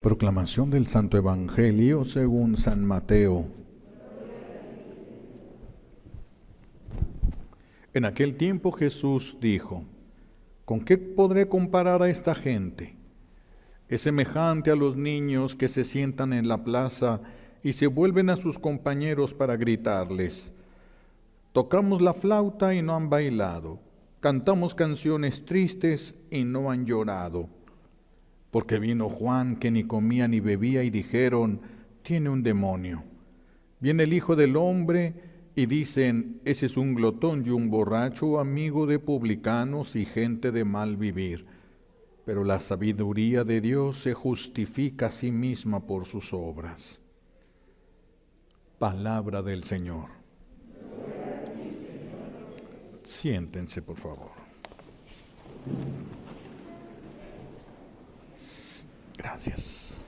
Proclamación del Santo Evangelio según San Mateo. En aquel tiempo Jesús dijo: ¿Con qué podré comparar a esta gente? Es semejante a los niños que se sientan en la plaza y se vuelven a sus compañeros para gritarles: tocamos la flauta y no han bailado, cantamos canciones tristes y no han llorado. Porque vino Juan, que ni comía ni bebía, y dijeron: tiene un demonio. Viene el Hijo del Hombre, y dicen: ese es un glotón y un borracho, amigo de publicanos y gente de mal vivir. Pero la sabiduría de Dios se justifica a sí misma por sus obras. Palabra del Señor. Siéntense, por favor. Gracias.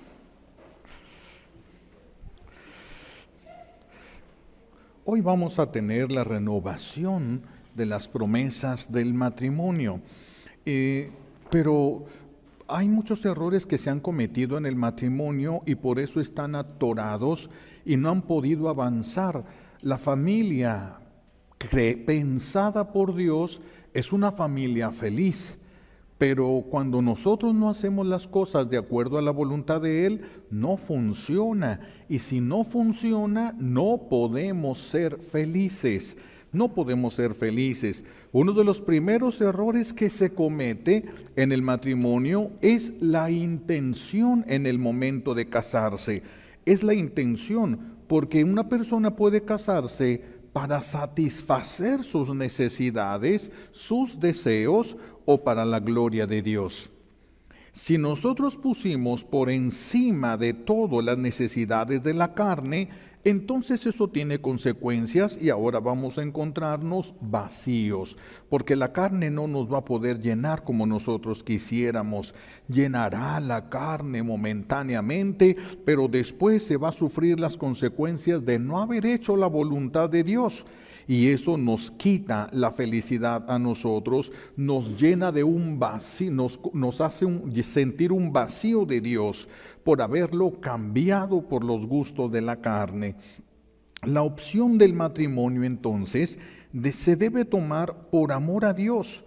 Hoy vamos a tener la renovación de las promesas del matrimonio, pero hay muchos errores que se han cometido en el matrimonio y por eso están atorados y no han podido avanzar. La familia pensada por Dios es una familia feliz. Pero cuando nosotros no hacemos las cosas de acuerdo a la voluntad de Él, no funciona. Y si no funciona, no podemos ser felices. No podemos ser felices. Uno de los primeros errores que se comete en el matrimonio es la intención en el momento de casarse. Es la intención, porque una persona puede casarse para satisfacer sus necesidades, sus deseos, o para la gloria de Dios. Si nosotros pusimos por encima de todo las necesidades de la carne, entonces eso tiene consecuencias y ahora vamos a encontrarnos vacíos, porque la carne no nos va a poder llenar como nosotros quisiéramos. Llenará la carne momentáneamente, pero después se va a sufrir las consecuencias de no haber hecho la voluntad de Dios. Y eso nos quita la felicidad a nosotros, nos llena de un vacío, nos hace sentir un vacío de Dios por haberlo cambiado por los gustos de la carne. La opción del matrimonio entonces se debe tomar por amor a Dios.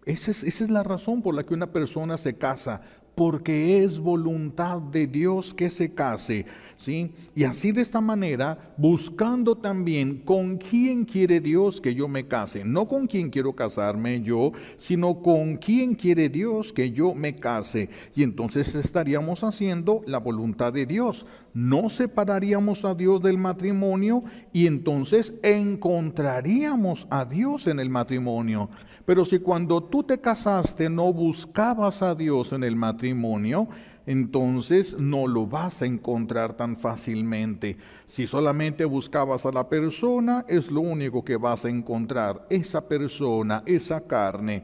Esa es la razón por la que una persona se casa, porque es voluntad de Dios que se case, ¿sí? Y así de esta manera, buscando también con quién quiere Dios que yo me case, no con quién quiero casarme yo, sino con quién quiere Dios que yo me case. Y entonces estaríamos haciendo la voluntad de Dios. No separaríamos a Dios del matrimonio y entonces encontraríamos a Dios en el matrimonio. Pero si cuando tú te casaste no buscabas a Dios en el matrimonio, entonces no lo vas a encontrar tan fácilmente. Si solamente buscabas a la persona, es lo único que vas a encontrar, esa persona, esa carne.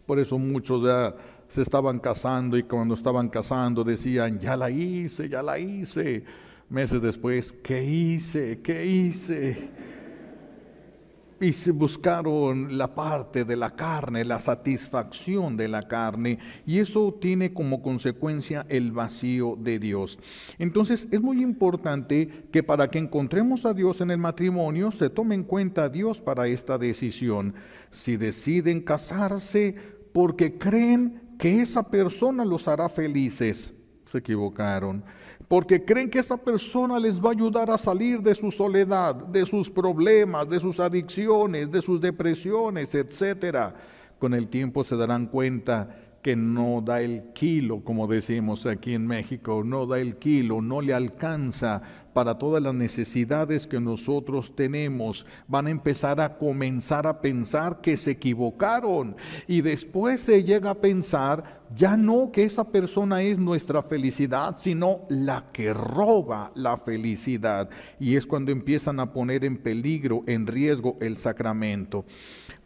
Por eso muchos ya se estaban casando y cuando estaban casando decían: ya la hice, ya la hice. Meses después: ¿qué hice? ¿Qué hice? Y se buscaron la parte de la carne, la satisfacción de la carne, y eso tiene como consecuencia el vacío de Dios. Entonces es muy importante que para que encontremos a Dios en el matrimonio, se tome en cuenta a Dios para esta decisión. Si deciden casarse porque creen que esa persona los hará felices, se equivocaron. Porque creen que esa persona les va a ayudar a salir de su soledad, de sus problemas, de sus adicciones, de sus depresiones, etcétera. Con el tiempo se darán cuenta que no da el kilo, como decimos aquí en México, no da el kilo, no le alcanza para todas las necesidades que nosotros tenemos. Van a comenzar a pensar que se equivocaron y después se llega a pensar ya no que esa persona es nuestra felicidad, sino la que roba la felicidad. Y es cuando empiezan a poner en peligro, en riesgo el sacramento.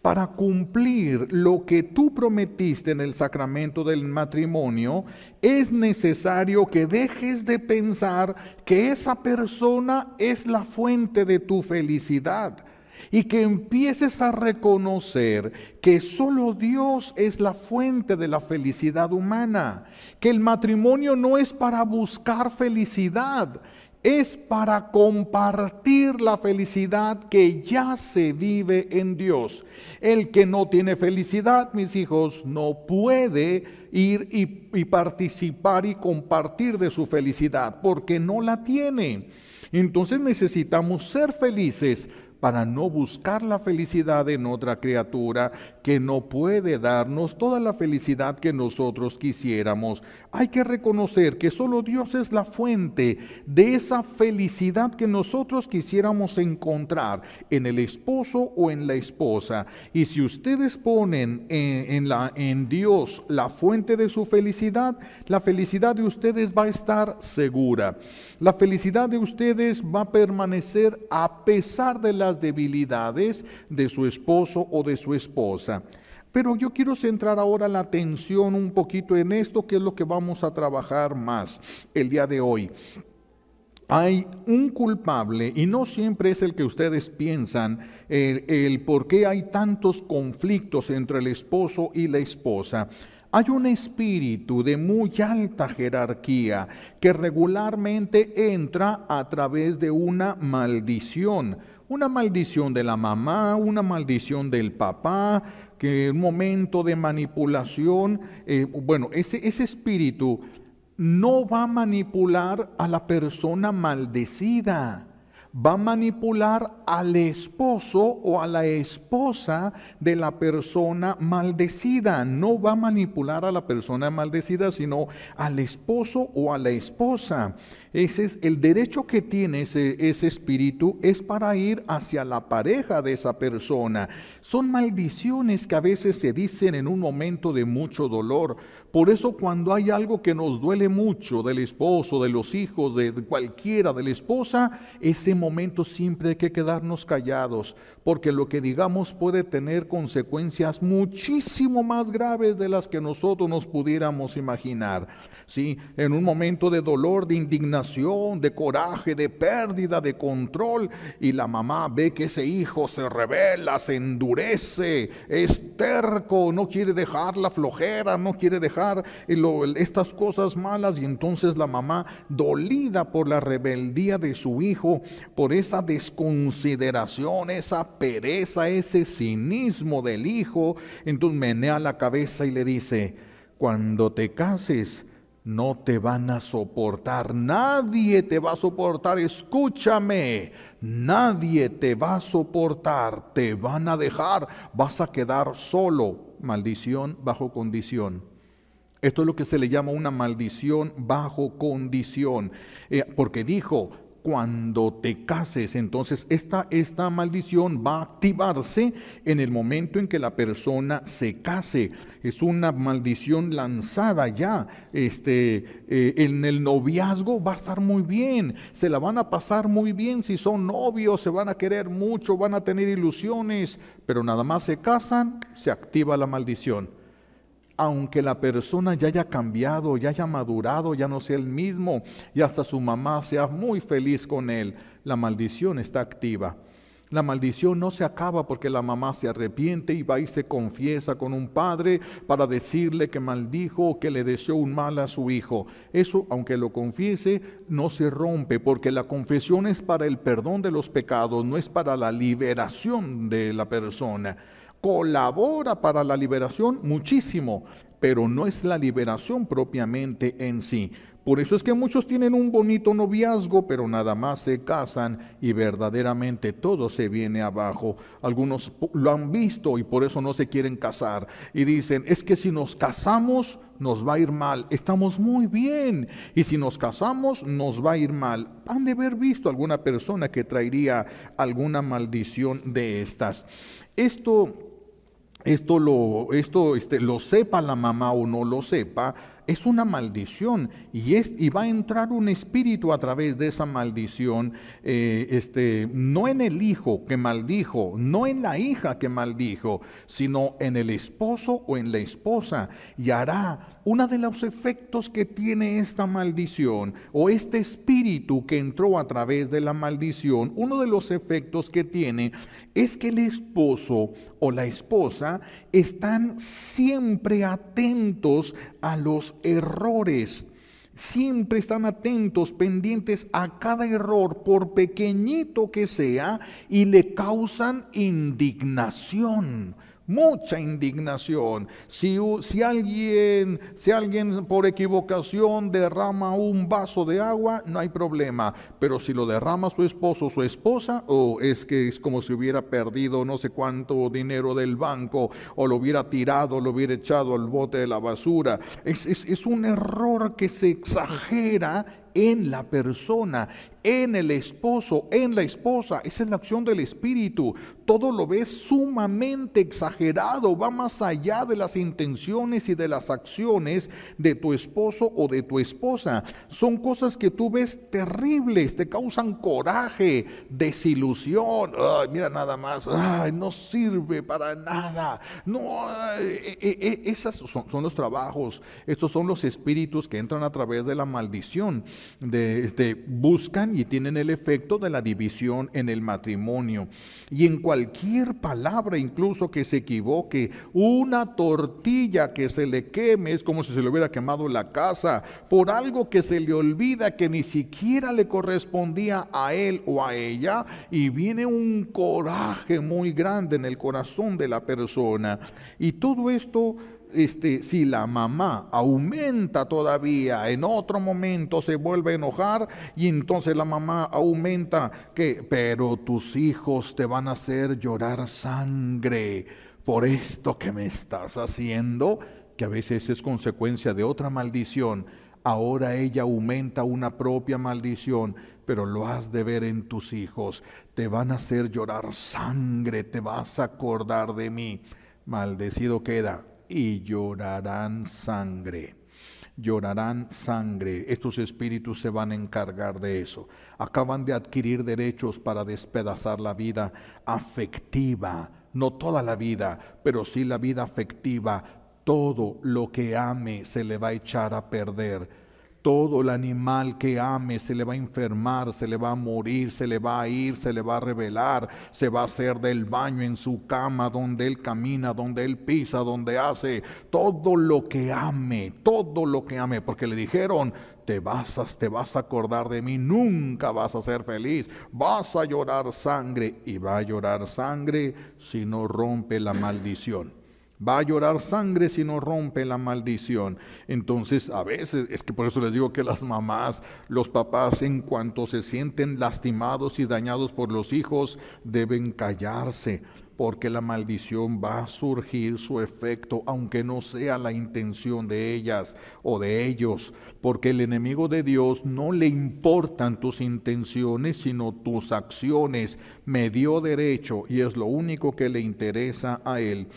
Para cumplir lo que tú prometiste en el sacramento del matrimonio, es necesario que dejes de pensar que esa persona es la fuente de tu felicidad. y que empieces a reconocer que solo Dios es la fuente de la felicidad humana, que el matrimonio no es para buscar felicidad, es para compartir la felicidad que ya se vive en Dios. El que no tiene felicidad, mis hijos, no puede ir y participar y compartir de su felicidad, porque no la tiene. Entonces necesitamos ser felices para no buscar la felicidad en otra criatura que no puede darnos toda la felicidad que nosotros quisiéramos. Hay que reconocer que solo Dios es la fuente de esa felicidad que nosotros quisiéramos encontrar en el esposo o en la esposa. Y si ustedes ponen en Dios la fuente de su felicidad, la felicidad de ustedes va a estar segura. La felicidad de ustedes va a permanecer a pesar de las debilidades de su esposo o de su esposa. Pero yo quiero centrar ahora la atención un poquito en esto, que es lo que vamos a trabajar más el día de hoy. Hay un culpable, y no siempre es el que ustedes piensan, el por qué hay tantos conflictos entre el esposo y la esposa. Hay un espíritu de muy alta jerarquía que regularmente entra a través de una maldición de la mamá, una maldición del papá, que un momento de manipulación, ese espíritu no va a manipular a la persona maldecida, va a manipular al esposo o a la esposa de la persona maldecida. No va a manipular a la persona maldecida, sino al esposo o a la esposa. Ese es el derecho que tiene ese espíritu, es para ir hacia la pareja de esa persona. Son maldiciones que a veces se dicen en un momento de mucho dolor. Por eso cuando hay algo que nos duele mucho del esposo, de los hijos, de cualquiera, de la esposa, ese momento siempre hay que quedarnos callados, porque lo que digamos puede tener consecuencias muchísimo más graves de las que nosotros nos pudiéramos imaginar. ¿Sí? En un momento de dolor, de indignación, de coraje, de pérdida de control, y la mamá ve que ese hijo se rebela, se endurece, es terco, no quiere dejar la flojera, no quiere dejar estas cosas malas, y entonces la mamá, dolida por la rebeldía de su hijo, por esa desconsideración, esa pereza, ese cinismo del hijo, entonces menea la cabeza y le dice: cuando te cases, no te van a soportar, nadie te va a soportar, escúchame, nadie te va a soportar, te van a dejar, vas a quedar solo. Maldición bajo condición. Esto es lo que se le llama una maldición bajo condición, porque dijo: cuando te cases. Entonces esta maldición va a activarse en el momento en que la persona se case. Es una maldición lanzada ya. En el noviazgo va a estar muy bien, se la van a pasar muy bien. Si son novios, se van a querer mucho, van a tener ilusiones, pero nada más se casan, se activa la maldición. Aunque la persona ya haya cambiado, ya haya madurado, ya no sea el mismo, y hasta su mamá sea muy feliz con él, la maldición está activa. La maldición no se acaba porque la mamá se arrepiente y va y se confiesa con un padre para decirle que maldijo o que le deseó un mal a su hijo. Eso, aunque lo confiese, no se rompe, porque la confesión es para el perdón de los pecados, no es para la liberación de la persona. Colabora para la liberación muchísimo, pero no es la liberación propiamente en sí. Por eso es que muchos tienen un bonito noviazgo, pero nada más se casan y verdaderamente todo se viene abajo. Algunos lo han visto y por eso no se quieren casar. Y dicen: es que si nos casamos nos va a ir mal. Estamos muy bien. Y si nos casamos nos va a ir mal. Han de haber visto alguna persona que traería alguna maldición de estas. Esto lo sepa la mamá o no lo sepa, es una maldición y va a entrar un espíritu a través de esa maldición, no en el hijo que maldijo, no en la hija que maldijo, sino en el esposo o en la esposa, y hará uno de los efectos que tiene esta maldición o este espíritu que entró a través de la maldición. Uno de los efectos que tiene es que el esposo o la esposa están siempre atentos a los errores. Siempre están atentos, pendientes a cada error, por pequeñito que sea, y le causan indignación. Mucha indignación. Si alguien por equivocación derrama un vaso de agua, no hay problema. Pero si lo derrama su esposo o su esposa, es que es como si hubiera perdido no sé cuánto dinero del banco, o lo hubiera tirado, lo hubiera echado al bote de la basura. Es un error que se exagera en la persona, en el esposo, en la esposa. Esa es la acción del Espíritu. Todo lo ves sumamente exagerado, va más allá de las intenciones y de las acciones de tu esposo o de tu esposa. Son cosas que tú ves terribles, te causan coraje, desilusión. Ay, mira nada más, ay, no sirve para nada. No, esas son los trabajos. Estos son los espíritus que entran a través de la maldición. Buscan y tienen el efecto de la división en el matrimonio. Y en cualquier palabra, incluso que se equivoque, una tortilla que se le queme, es como si se le hubiera quemado la casa, por algo que se le olvida que ni siquiera le correspondía a él o a ella, y viene un coraje muy grande en el corazón de la persona. Y todo esto, si la mamá aumenta todavía, en otro momento se vuelve a enojar, y entonces la mamá aumenta pero tus hijos te van a hacer llorar sangre por esto que me estás haciendo, que a veces es consecuencia de otra maldición. Ahora ella aumenta una propia maldición, pero lo has de ver en tus hijos. Te van a hacer llorar sangre, te vas a acordar de mí. Maldecido queda. Y llorarán sangre. Llorarán sangre. Estos espíritus se van a encargar de eso. Acaban de adquirir derechos para despedazar la vida afectiva. No toda la vida, pero sí la vida afectiva. Todo lo que ame se le va a echar a perder. Todo el animal que ame se le va a enfermar, se le va a morir, se le va a ir, se le va a rebelar, se va a hacer del baño en su cama, donde él camina, donde él pisa, donde hace todo lo que ame, porque le dijeron: te vas a acordar de mí, nunca vas a ser feliz, vas a llorar sangre, y va a llorar sangre si no rompe la maldición. Va a llorar sangre si no rompe la maldición. Entonces, a veces, es que por eso les digo que las mamás, los papás, en cuanto se sienten lastimados y dañados por los hijos, deben callarse, porque la maldición va a surgir su efecto, aunque no sea la intención de ellas o de ellos, porque el enemigo de Dios no le importan tus intenciones, sino tus acciones. Me dio derecho, y es lo único que le interesa a él.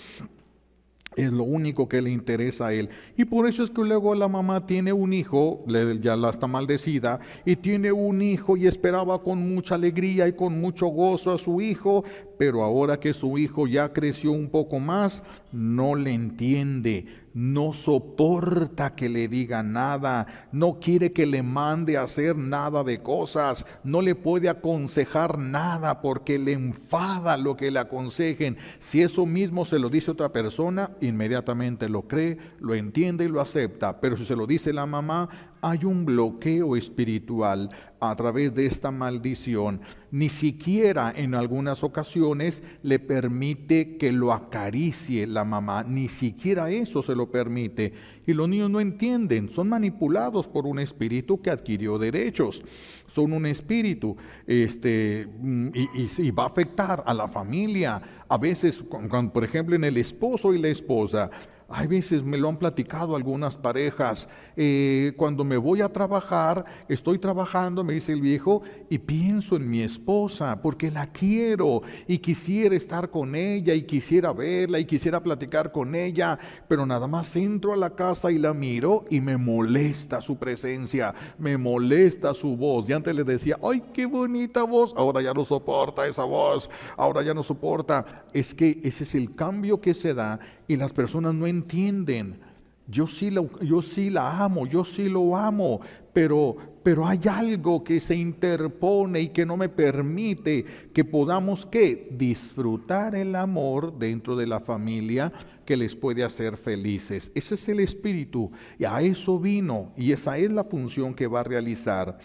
Es lo único que le interesa a él. Y por eso es que luego la mamá tiene un hijo, ya la está maldecida, y tiene un hijo y esperaba con mucha alegría y con mucho gozo a su hijo, pero ahora que su hijo ya creció un poco más, no le entiende, no soporta que le diga nada, no quiere que le mande a hacer nada de cosas, no le puede aconsejar nada porque le enfada lo que le aconsejen. Si eso mismo se lo dice otra persona, inmediatamente lo cree, lo entiende y lo acepta. Pero si se lo dice la mamá, hay un bloqueo espiritual a través de esta maldición. Ni siquiera en algunas ocasiones le permite que lo acaricie la mamá, ni siquiera eso se lo permite. Y los niños no entienden, son manipulados por un espíritu que adquirió derechos. Son un espíritu y va a afectar a la familia. A veces, por ejemplo, en el esposo y la esposa, Hay veces me lo han platicado algunas parejas, cuando me voy a trabajar, estoy trabajando, me dice el viejo, y pienso en mi esposa porque la quiero y quisiera estar con ella y quisiera verla y quisiera platicar con ella, pero nada más entro a la casa y la miro y me molesta su presencia, me molesta su voz. Y antes le decía, ¡ay, qué bonita voz! Ahora ya no soporta esa voz, ahora ya no soporta. Es que ese es el cambio que se da y las personas no entienden. Yo sí la amo, yo sí lo amo, pero hay algo que se interpone y que no me permite que podamos ¿qué? Disfrutar el amor dentro de la familia que les puede hacer felices. Ese es el espíritu y a eso vino y esa es la función que va a realizar.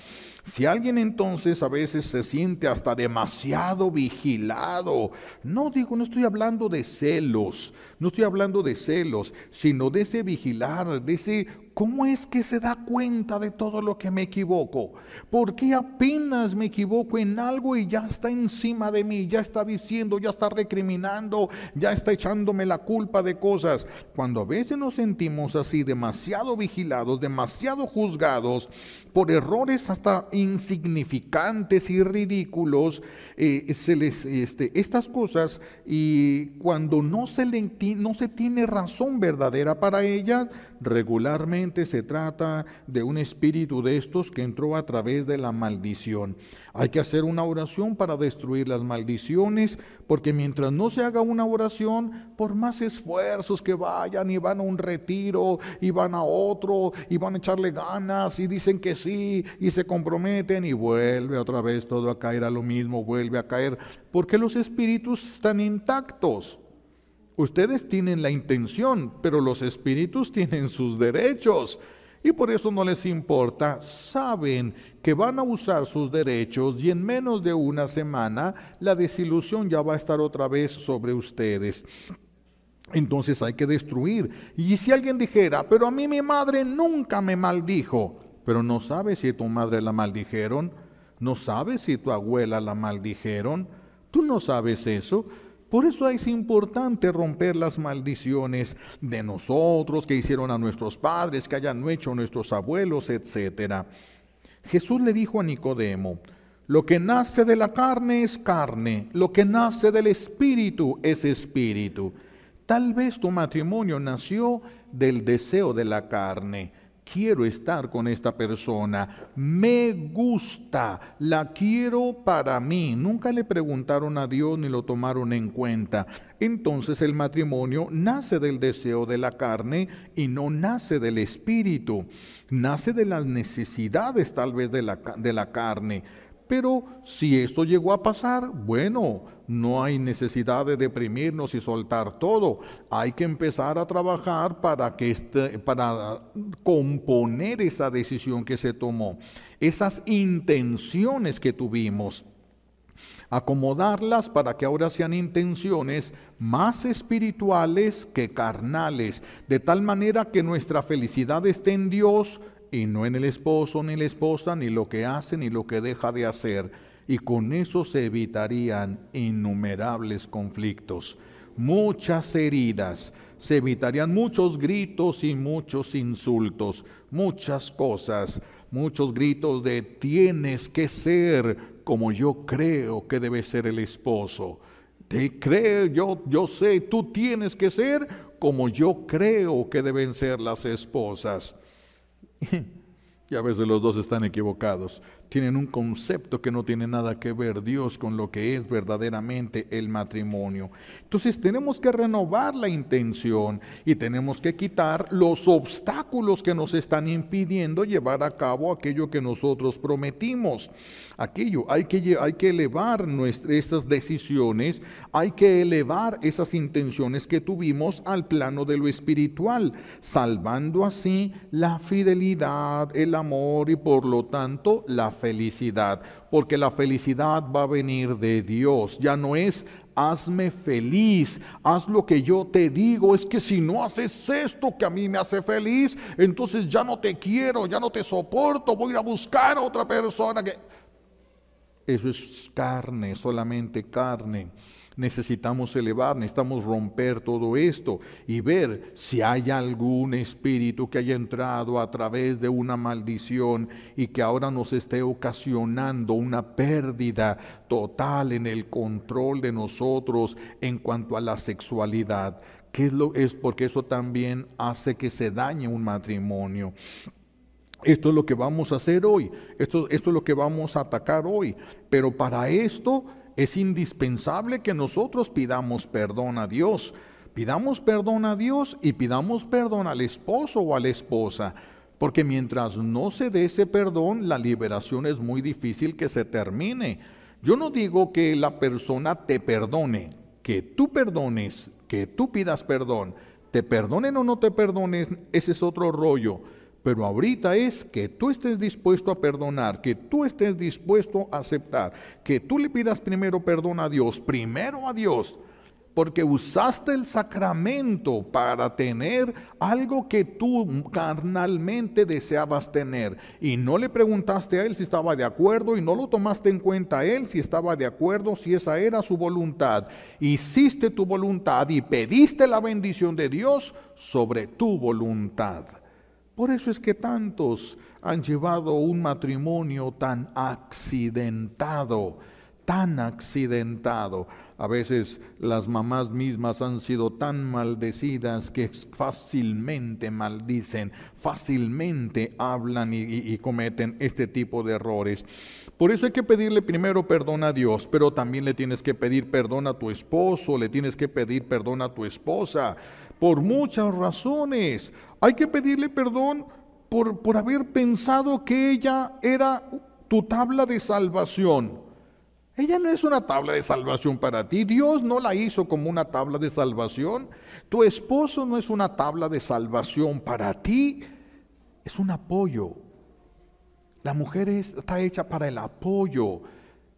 Si alguien entonces a veces se siente hasta demasiado vigilado, no estoy hablando de celos, no estoy hablando de celos, sino de ese vigilar, de ese ¿cómo es que se da cuenta de todo lo que me equivoco? ¿Por qué apenas me equivoco en algo y ya está encima de mí, ya está diciendo, ya está recriminando, ya está echándome la culpa de cosas? Cuando a veces nos sentimos así, demasiado vigilados, demasiado juzgados por errores hasta insignificantes y ridículos, estas cosas, y cuando no se tiene razón verdadera para ellas, regularmente se trata de un espíritu de estos que entró a través de la maldición. Hay que hacer una oración para destruir las maldiciones, porque mientras no se haga una oración, por más esfuerzos que vayan y van a un retiro y van a otro y van a echarle ganas y dicen que sí y se comprometen y vuelve otra vez todo a caer a lo mismo, vuelve a caer, porque los espíritus están intactos. Ustedes tienen la intención, pero los espíritus tienen sus derechos y por eso no les importa. Saben que van a usar sus derechos y en menos de una semana la desilusión ya va a estar otra vez sobre ustedes. Entonces hay que destruir. Y si alguien dijera, pero a mí mi madre nunca me maldijo, pero no sabes si tu madre la maldijeron, no sabes si tu abuela la maldijeron, tú no sabes eso. Por eso es importante romper las maldiciones de nosotros, que hicieron a nuestros padres, que hayan hecho nuestros abuelos, etc. Jesús le dijo a Nicodemo, lo que nace de la carne es carne, lo que nace del espíritu es espíritu. Tal vez tu matrimonio nació del deseo de la carne. Quiero estar con esta persona, me gusta, la quiero para mí. Nunca le preguntaron a Dios ni lo tomaron en cuenta. Entonces el matrimonio nace del deseo de la carne y no nace del espíritu. Nace de las necesidades tal vez de la carne. Pero si esto llegó a pasar, bueno, no hay necesidad de deprimirnos y soltar todo. Hay que empezar a trabajar para componer esa decisión que se tomó, esas intenciones que tuvimos, acomodarlas para que ahora sean intenciones más espirituales que carnales, de tal manera que nuestra felicidad esté en Dios y no en el esposo ni la esposa, ni lo que hace ni lo que deja de hacer. Y con eso se evitarían innumerables conflictos, muchas heridas, se evitarían muchos gritos y muchos insultos, muchas cosas, muchos gritos de tienes que ser como yo creo que debe ser el esposo. Yo sé, tú tienes que ser como yo creo que deben ser las esposas. Y a veces los dos están equivocados. Tienen un concepto que no tiene nada que ver Dios con lo que es verdaderamente el matrimonio. Entonces tenemos que renovar la intención y tenemos que quitar los obstáculos que nos están impidiendo llevar a cabo aquello que nosotros prometimos. Hay que elevar estas decisiones, hay que elevar esas intenciones que tuvimos al plano de lo espiritual, salvando así la fidelidad, el amor y por lo tanto la felicidad, porque la felicidad va a venir de Dios. Ya no es hazme feliz, haz lo que yo te digo. Es que si no haces esto que a mí me hace feliz, entonces ya no te quiero, ya no te soporto, voy a ir a buscar a otra persona que... Eso es carne, solamente carne. necesitamos elevar, necesitamos romper todo esto y ver si hay algún espíritu que haya entrado a través de una maldición y que ahora nos esté ocasionando una pérdida total en el control de nosotros en cuanto a la sexualidad. ¿Qué es porque eso también hace que se dañe un matrimonio? Esto es lo que vamos a hacer hoy, esto es lo que vamos a atacar hoy, pero para esto es indispensable que nosotros pidamos perdón a Dios. Pidamos perdón a Dios y pidamos perdón al esposo o a la esposa. Porque mientras no se dé ese perdón, la liberación es muy difícil que se termine. Yo no digo que la persona te perdone, que tú perdones, que tú pidas perdón. Te perdonen o no te perdones, ese es otro rollo. Pero ahorita es que tú estés dispuesto a perdonar, que tú estés dispuesto a aceptar, que tú le pidas primero perdón a Dios, porque usaste el sacramento para tener algo que tú carnalmente deseabas tener y no le preguntaste a Él si estaba de acuerdo y no lo tomaste en cuenta a Él si estaba de acuerdo, si esa era su voluntad. Hiciste tu voluntad y pediste la bendición de Dios sobre tu voluntad. Por eso es que tantos han llevado un matrimonio tan accidentado. A veces las mamás mismas han sido tan maldecidas que fácilmente maldicen, fácilmente hablan y cometen este tipo de errores. Por eso hay que pedirle primero perdón a Dios, pero también le tienes que pedir perdón a tu esposo, le tienes que pedir perdón a tu esposa. Por muchas razones. Hay que pedirle perdón por haber pensado que ella era tu tabla de salvación. Ella no es una tabla de salvación para ti. Dios no la hizo como una tabla de salvación. Tu esposo no es una tabla de salvación para ti. Es un apoyo. La mujer está hecha para el apoyo.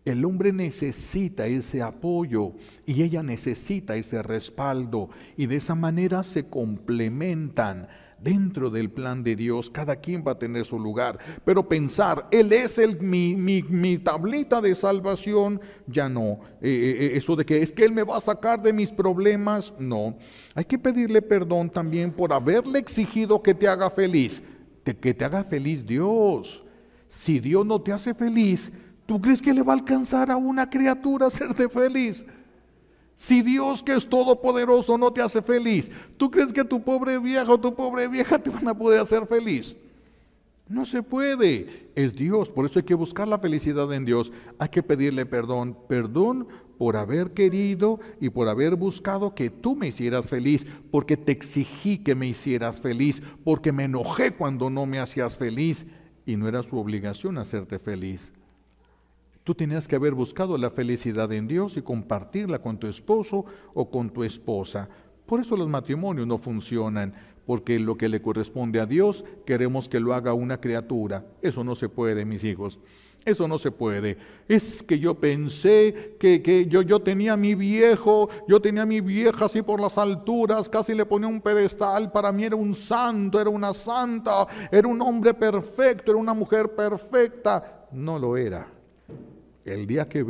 El hombre necesita ese apoyo y ella necesita ese respaldo y de esa manera se complementan dentro del plan de Dios. Cada quien va a tener su lugar, pero pensar, Él es mi tablita de salvación, ya no. Eso de que es que Él me va a sacar de mis problemas, no. Hay que pedirle perdón también por haberle exigido que te haga feliz, que te haga feliz Dios. Si Dios no te hace feliz, ¿tú crees que le va a alcanzar a una criatura hacerte feliz? Si Dios, que es todopoderoso, no te hace feliz, ¿tú crees que tu pobre viejo o tu pobre vieja te van a poder hacer feliz? No se puede. Es Dios, por eso hay que buscar la felicidad en Dios. Hay que pedirle perdón por haber querido y por haber buscado que tú me hicieras feliz, porque te exigí que me hicieras feliz, porque me enojé cuando no me hacías feliz y no era su obligación hacerte feliz. Tú tenías que haber buscado la felicidad en Dios y compartirla con tu esposo o con tu esposa. Por eso los matrimonios no funcionan, porque lo que le corresponde a Dios queremos que lo haga una criatura. Eso no se puede, mis hijos. Eso no se puede. Es que yo pensé que yo tenía a mi viejo, yo tenía a mi vieja así por las alturas, casi le ponía un pedestal, para mí era un santo, era una santa, era un hombre perfecto, era una mujer perfecta. No lo era. El día que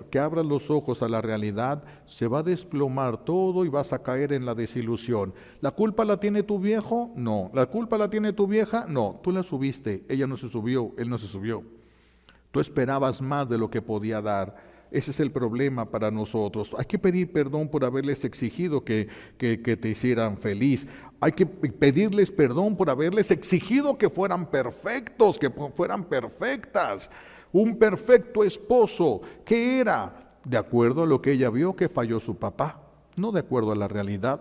que abras los ojos a la realidad, se va a desplomar todo y vas a caer en la desilusión. ¿La culpa la tiene tu viejo? No. ¿La culpa la tiene tu vieja? No. Tú la subiste, ella no se subió, él no se subió. Tú esperabas más de lo que podía dar. Ese es el problema para nosotros. Hay que pedir perdón por haberles exigido que te hicieran feliz. Hay que pedirles perdón por haberles exigido que fueran perfectos, que fueran perfectas. Un perfecto esposo, ¿qué era? De acuerdo a lo que ella vio que falló su papá, no de acuerdo a la realidad,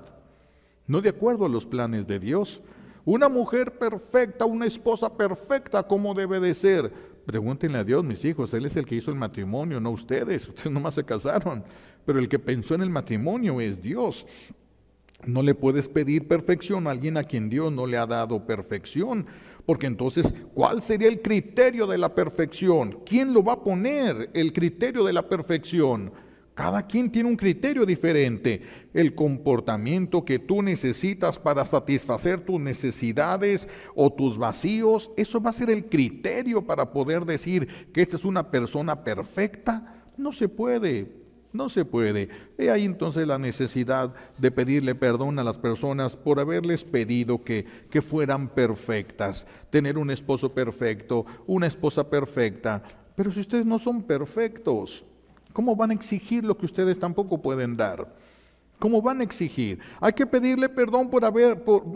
no de acuerdo a los planes de Dios. Una mujer perfecta, una esposa perfecta, ¿cómo debe de ser? Pregúntenle a Dios, mis hijos, Él es el que hizo el matrimonio, no ustedes nomás se casaron, pero el que pensó en el matrimonio es Dios. No le puedes pedir perfección a alguien a quien Dios no le ha dado perfección, porque entonces, ¿cuál sería el criterio de la perfección? ¿Quién lo va a poner, el criterio de la perfección? Cada quien tiene un criterio diferente. El comportamiento que tú necesitas para satisfacer tus necesidades o tus vacíos, eso va a ser el criterio para poder decir que esta es una persona perfecta. No se puede. No se puede. He ahí entonces la necesidad de pedirle perdón a las personas por haberles pedido que fueran perfectas, tener un esposo perfecto, una esposa perfecta. Pero si ustedes no son perfectos, ¿cómo van a exigir lo que ustedes tampoco pueden dar? ¿Cómo van a exigir? Hay que pedirle perdón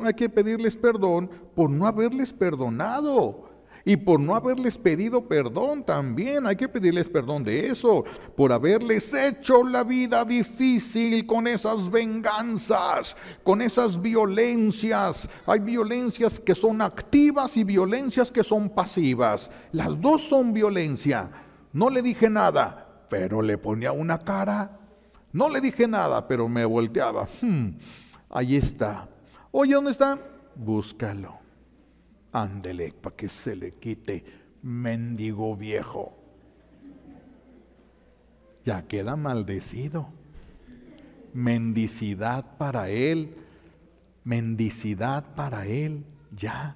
hay que pedirles perdón por no haberles perdonado. Y por no haberles pedido perdón también, hay que pedirles perdón de eso, por haberles hecho la vida difícil con esas venganzas, con esas violencias. Hay violencias que son activas y violencias que son pasivas. Las dos son violencia. No le dije nada, pero le ponía una cara. No le dije nada, pero me volteaba. Ahí está. Oye, ¿dónde está? Búscalo. Ándele, para que se le quite, mendigo viejo. Ya queda maldecido. Mendicidad para él, ya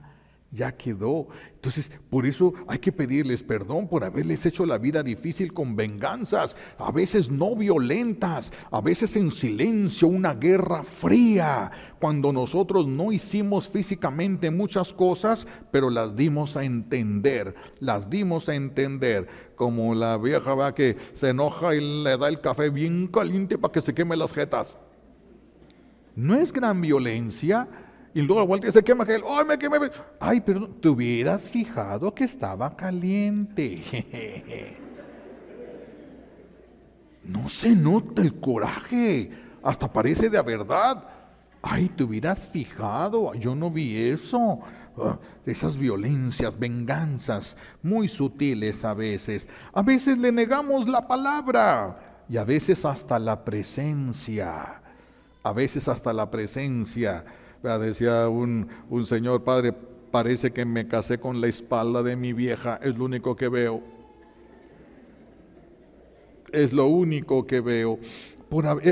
quedó. Entonces, por eso hay que pedirles perdón por haberles hecho la vida difícil con venganzas, a veces no violentas, a veces en silencio, una guerra fría, cuando nosotros no hicimos físicamente muchas cosas, pero las dimos a entender, como la vieja va que se enoja y le da el café bien caliente para que se queme las jetas. No es gran violencia. Y luego vuelta y se quema aquel. ¡Ay, me quemé! ¡Ay, perdón! Te hubieras fijado que estaba caliente. No se nota el coraje. Hasta parece de a verdad. ¡Ay, te hubieras fijado! Yo no vi eso. Esas violencias, venganzas, muy sutiles a veces. A veces le negamos la palabra. Y a veces hasta la presencia. Decía un señor: padre, parece que me casé con la espalda de mi vieja, es lo único que veo.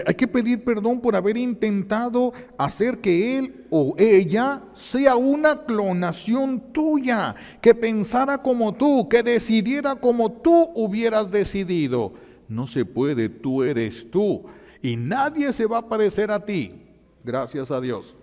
Hay que pedir perdón por haber intentado hacer que él o ella sea una clonación tuya, que pensara como tú, que decidiera como tú hubieras decidido. No se puede, tú eres tú y nadie se va a parecer a ti, gracias a Dios.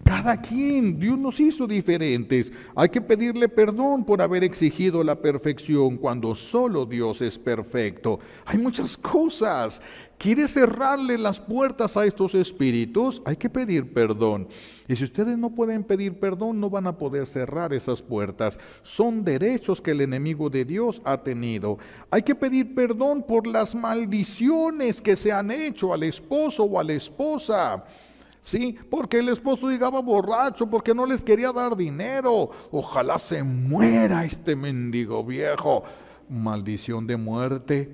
Cada quien, Dios nos hizo diferentes. Hay que pedirle perdón por haber exigido la perfección cuando solo Dios es perfecto. Hay muchas cosas. ¿Quiere cerrarle las puertas a estos espíritus? Hay que pedir perdón. Y si ustedes no pueden pedir perdón, no van a poder cerrar esas puertas. Son derechos que el enemigo de Dios ha tenido. Hay que pedir perdón por las maldiciones que se han hecho al esposo o a la esposa. Sí, porque el esposo llegaba borracho, porque no les quería dar dinero. Ojalá se muera este mendigo viejo. Maldición de muerte.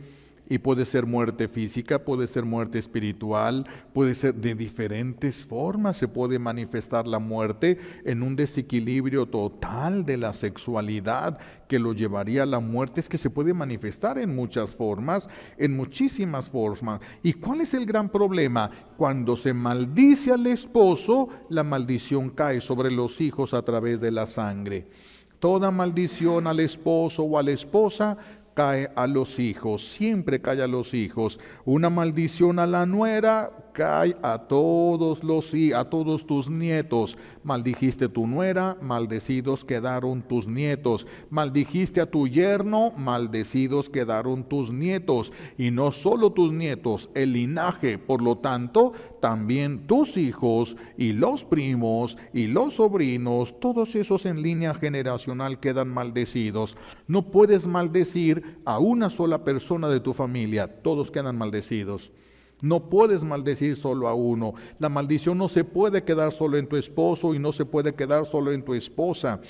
Y puede ser muerte física, puede ser muerte espiritual, puede ser de diferentes formas. Se puede manifestar la muerte en un desequilibrio total de la sexualidad que lo llevaría a la muerte. Es que se puede manifestar en muchas formas, en muchísimas formas. ¿Y cuál es el gran problema? Cuando se maldice al esposo, la maldición cae sobre los hijos a través de la sangre. Toda maldición al esposo o a la esposa cae a los hijos, siempre cae a los hijos. Una maldición a la nuera cae a todos tus nietos. Maldijiste tu nuera, maldecidos quedaron tus nietos. Maldijiste a tu yerno, maldecidos quedaron tus nietos. Y no solo tus nietos, el linaje, por lo tanto, también tus hijos y los primos y los sobrinos, todos esos en línea generacional quedan maldecidos. No puedes maldecir a una sola persona de tu familia, todos quedan maldecidos. No puedes maldecir solo a uno. La maldición no se puede quedar solo en tu esposo y no se puede quedar solo en tu esposa.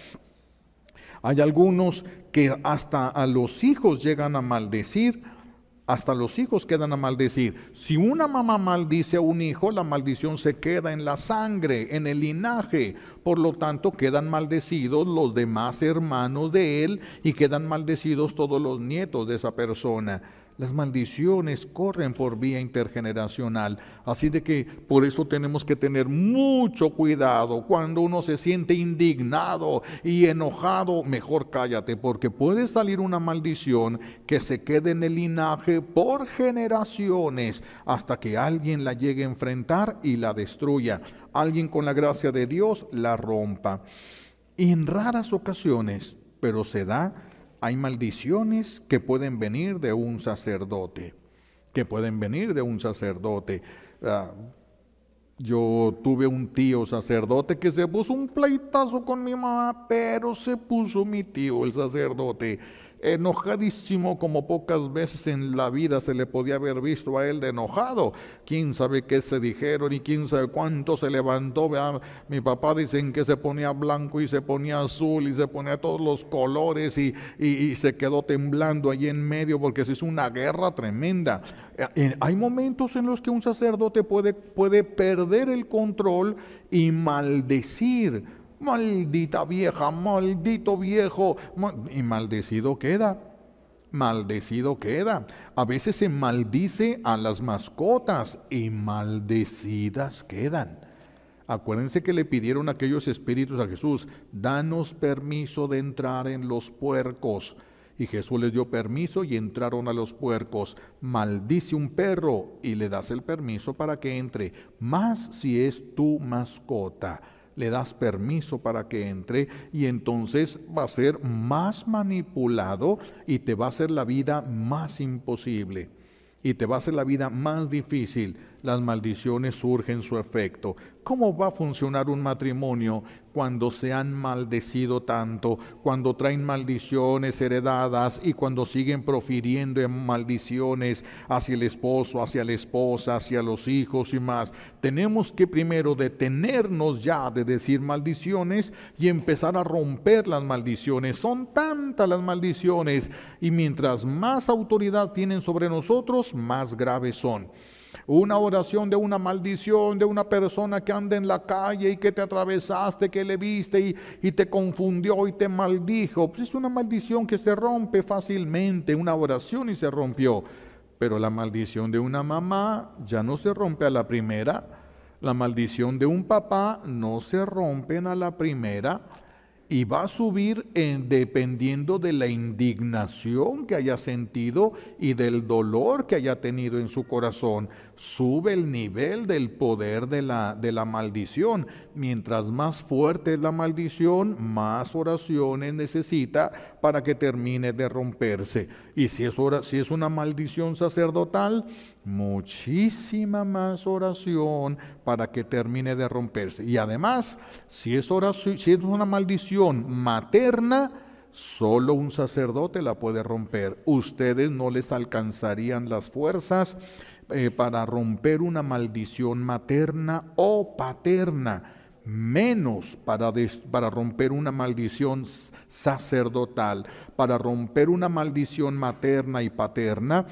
Hay algunos que hasta a los hijos llegan a maldecir. Hasta los hijos quedan a maldecir. Si una mamá maldice a un hijo, la maldición se queda en la sangre, en el linaje. Por lo tanto, quedan maldecidos los demás hermanos de él y quedan maldecidos todos los nietos de esa persona. Las maldiciones corren por vía intergeneracional, así de que por eso tenemos que tener mucho cuidado. Cuando uno se siente indignado y enojado, mejor cállate, porque puede salir una maldición que se quede en el linaje por generaciones hasta que alguien la llegue a enfrentar y la destruya. Alguien con la gracia de Dios la rompa. Y en raras ocasiones, pero se da, hay maldiciones que pueden venir de un sacerdote, Yo tuve un tío sacerdote que se puso un pleitazo con mi mamá, pero se puso mi tío, el sacerdote, enojadísimo como pocas veces en la vida se le podía haber visto a él de enojado. Quién sabe qué se dijeron y quién sabe cuánto se levantó. ¿Verdad? Mi papá dicen que se ponía blanco y se ponía azul y se ponía todos los colores y se quedó temblando allí en medio porque se hizo una guerra tremenda. Hay momentos en los que un sacerdote puede perder el control y maldecir. Maldita vieja, maldito viejo, y maldecido queda. A veces se maldice a las mascotas y maldecidas quedan. Acuérdense que le pidieron aquellos espíritus a Jesús: danos permiso de entrar en los puercos. Y Jesús les dio permiso y entraron a los puercos. Maldice un perro y le das el permiso para que entre. Más si es tu mascota, le das permiso para que entre, y entonces va a ser más manipulado y te va a hacer la vida más imposible y te va a hacer la vida más difícil. Las maldiciones surgen su efecto. ¿Cómo va a funcionar un matrimonio cuando se han maldecido tanto, cuando traen maldiciones heredadas y cuando siguen profiriendo maldiciones hacia el esposo, hacia la esposa, hacia los hijos y más? Tenemos que primero detenernos ya de decir maldiciones y empezar a romper las maldiciones. Son tantas las maldiciones y mientras más autoridad tienen sobre nosotros, más graves son. Una oración de una maldición de una persona que anda en la calle y que te atravesaste, que le viste y te confundió y te maldijo, pues es una maldición que se rompe fácilmente, una oración y se rompió. Pero la maldición de una mamá ya no se rompe a la primera, la maldición de un papá no se rompen a la primera. Y va a subir dependiendo de la indignación que haya sentido y del dolor que haya tenido en su corazón. Sube el nivel del poder de la maldición. Mientras más fuerte es la maldición, más oraciones necesita para que termine de romperse. Y si es una maldición sacerdotal, muchísima más oración para que termine de romperse. Y además, si es una maldición materna, solo un sacerdote la puede romper. Ustedes no les alcanzarían las fuerzas para romper una maldición materna o paterna, menos para romper una maldición sacerdotal. Para romper una maldición materna y paterna,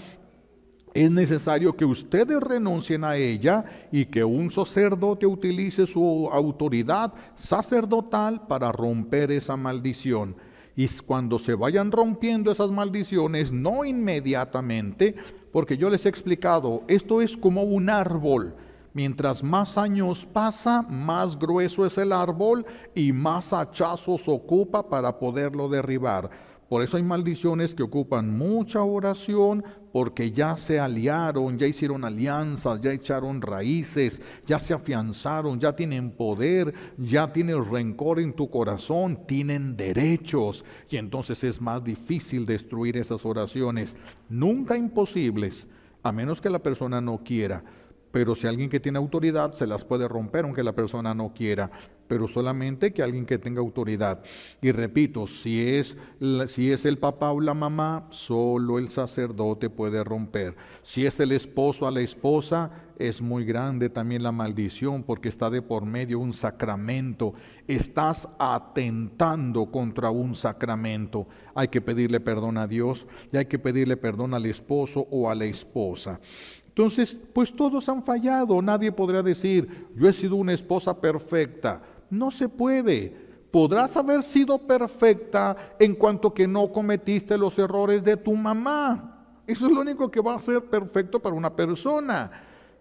es necesario que ustedes renuncien a ella y que un sacerdote utilice su autoridad sacerdotal para romper esa maldición. Y cuando se vayan rompiendo esas maldiciones, no inmediatamente, porque yo les he explicado, esto es como un árbol. Mientras más años pasa, más grueso es el árbol y más hachazos ocupa para poderlo derribar. Por eso hay maldiciones que ocupan mucha oración, porque ya se aliaron, ya hicieron alianzas, ya echaron raíces, ya se afianzaron, ya tienen poder, ya tienen rencor en tu corazón, tienen derechos, y entonces es más difícil destruir esas oraciones. Nunca imposibles, a menos que la persona no quiera. Pero si alguien que tiene autoridad se las puede romper aunque la persona no quiera, pero solamente que alguien que tenga autoridad. Y repito, si es el papá o la mamá, solo el sacerdote puede romper. Si es el esposo a la esposa, es muy grande también la maldición porque está de por medio un sacramento. Estás atentando contra un sacramento. Hay que pedirle perdón a Dios y hay que pedirle perdón al esposo o a la esposa. Entonces, pues todos han fallado. Nadie podrá decir, yo he sido una esposa perfecta. No se puede. Podrás haber sido perfecta en cuanto que no cometiste los errores de tu mamá. Eso es lo único que va a ser perfecto para una persona.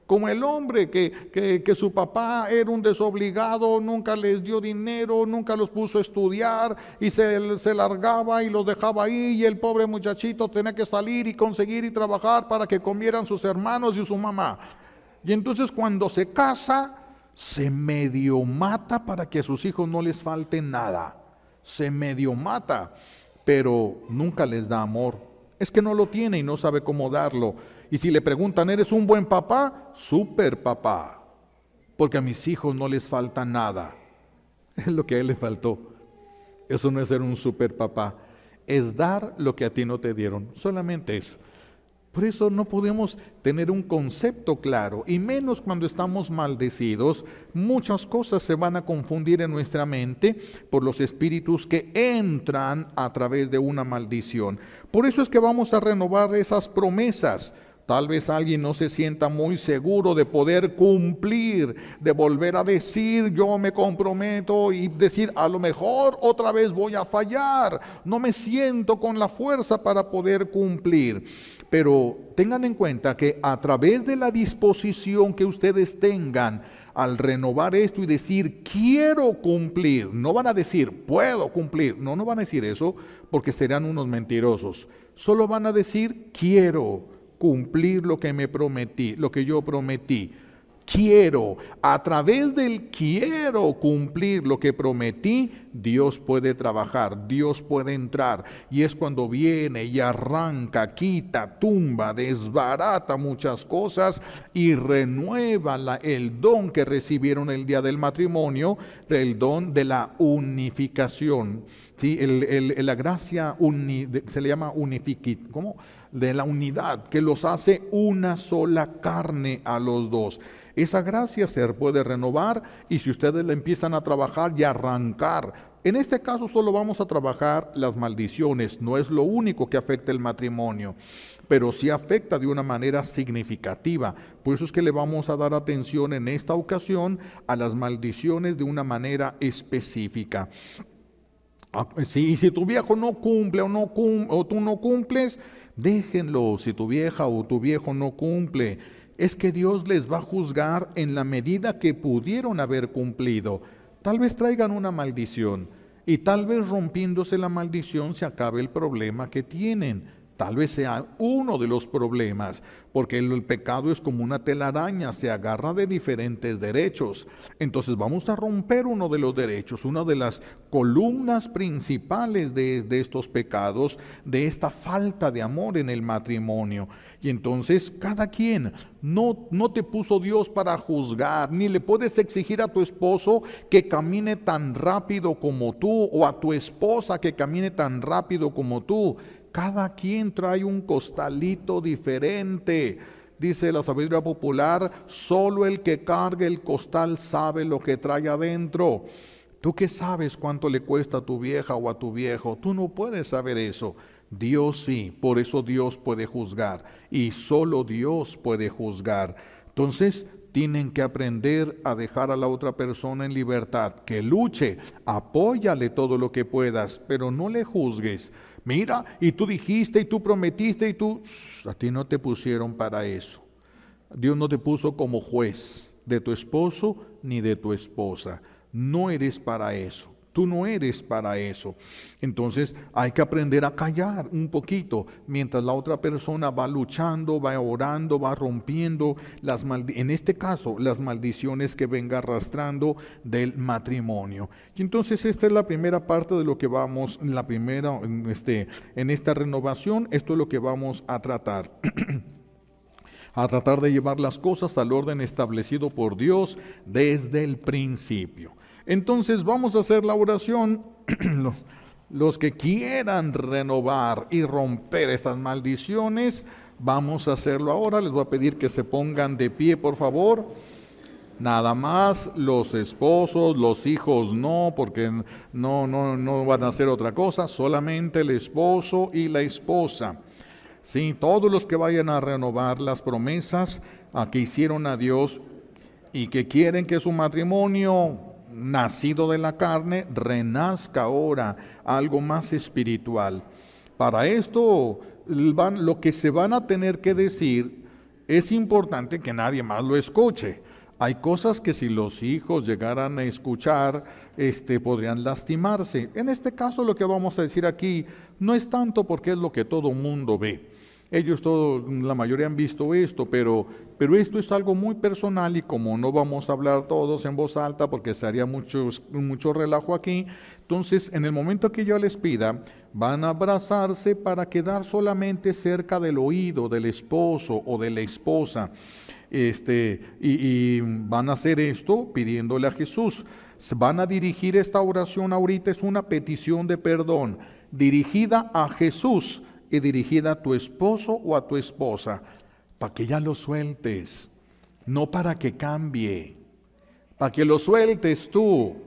Como el hombre que su papá era un desobligado, nunca les dio dinero, nunca los puso a estudiar y se largaba y los dejaba ahí, y el pobre muchachito tenía que salir y conseguir y trabajar para que comieran sus hermanos y su mamá. Y entonces cuando se casa, se medio mata para que a sus hijos no les falte nada. Se medio mata, pero nunca les da amor. Es que no lo tiene y no sabe cómo darlo. Y si le preguntan, ¿eres un buen papá? Súper papá, porque a mis hijos no les falta nada. Es lo que a él le faltó. Eso no es ser un súper papá, es dar lo que a ti no te dieron, solamente eso. Por eso no podemos tener un concepto claro, y menos cuando estamos maldecidos. Muchas cosas se van a confundir en nuestra mente por los espíritus que entran a través de una maldición. Por eso es que vamos a renovar esas promesas. Tal vez alguien no se sienta muy seguro de poder cumplir, de volver a decir, yo me comprometo, y decir, a lo mejor otra vez voy a fallar, no me siento con la fuerza para poder cumplir. Pero tengan en cuenta que a través de la disposición que ustedes tengan al renovar esto y decir, quiero cumplir, no van a decir, puedo cumplir, no van a decir eso porque serán unos mentirosos. Solo van a decir, quiero cumplir lo que me prometí, lo que yo prometí. Quiero, a través del quiero cumplir lo que prometí, Dios puede trabajar, Dios puede entrar, y es cuando viene y arranca, quita, tumba, desbarata muchas cosas y renueva el don que recibieron el día del matrimonio, el don de la unificación. ¿Sí? La gracia se le llama ¿cómo? De la unidad, que los hace una sola carne a los dos. Esa gracia se puede renovar, y si ustedes la empiezan a trabajar y a arrancar, en este caso solo vamos a trabajar las maldiciones, no es lo único que afecta el matrimonio, pero sí afecta de una manera significativa. Por eso es que le vamos a dar atención en esta ocasión a las maldiciones de una manera específica. Si tu viejo no cumple o tú no cumples, déjenlo. Si tu vieja o tu viejo no cumple, es que Dios les va a juzgar en la medida que pudieron haber cumplido. Tal vez traigan una maldición, y tal vez rompiéndose la maldición se acabe el problema que tienen. Tal vez sea uno de los problemas, porque el pecado es como una telaraña, se agarra de diferentes derechos. Entonces vamos a romper uno de los derechos, una de las columnas principales de estos pecados, de esta falta de amor en el matrimonio. Y entonces cada quien, no te puso Dios para juzgar, ni le puedes exigir a tu esposo que camine tan rápido como tú, o a tu esposa que camine tan rápido como tú. Cada quien trae un costalito diferente. Dice la sabiduría popular, solo el que carga el costal sabe lo que trae adentro. ¿Tú qué sabes cuánto le cuesta a tu vieja o a tu viejo? Tú no puedes saber eso. Dios sí, por eso Dios puede juzgar, y solo Dios puede juzgar. Entonces, tienen que aprender a dejar a la otra persona en libertad, que luche, apóyale todo lo que puedas, pero no le juzgues. Mira, y tú dijiste, y tú prometiste, a ti no te pusieron para eso. Dios no te puso como juez de tu esposo ni de tu esposa. No eres para eso. Tú no eres para eso. Entonces hay que aprender a callar un poquito mientras la otra persona va luchando, va orando, va rompiendo en este caso las maldiciones que venga arrastrando del matrimonio. Y entonces esta es la primera parte de lo que vamos, en esta renovación, esto es lo que vamos a tratar. A tratar de llevar las cosas al orden establecido por Dios desde el principio. Entonces vamos a hacer la oración. Los que quieran renovar y romper estas maldiciones, vamos a hacerlo ahora. Les voy a pedir que se pongan de pie, por favor. Nada más los esposos, los hijos no, porque no van a hacer otra cosa, solamente el esposo y la esposa. Sí, todos los que vayan a renovar las promesas que hicieron a Dios y que quieren que su matrimonio nacido de la carne renazca ahora algo más espiritual. Para esto, lo que se van a tener que decir, es importante que nadie más lo escuche. Hay cosas que si los hijos llegaran a escuchar, podrían lastimarse. En este caso, lo que vamos a decir aquí no es tanto porque es lo que todo mundo ve. Ellos la mayoría han visto esto, pero esto es algo muy personal y como no vamos a hablar todos en voz alta porque se haría mucho relajo aquí, entonces en el momento que yo les pida, van a abrazarse para quedar solamente cerca del oído del esposo o de la esposa. Y van a hacer esto pidiéndole a Jesús. Van a dirigir esta oración ahorita, es una petición de perdón dirigida a Jesús y dirigida a tu esposo o a tu esposa, para que ya lo sueltes, no para que cambie, para que lo sueltes tú,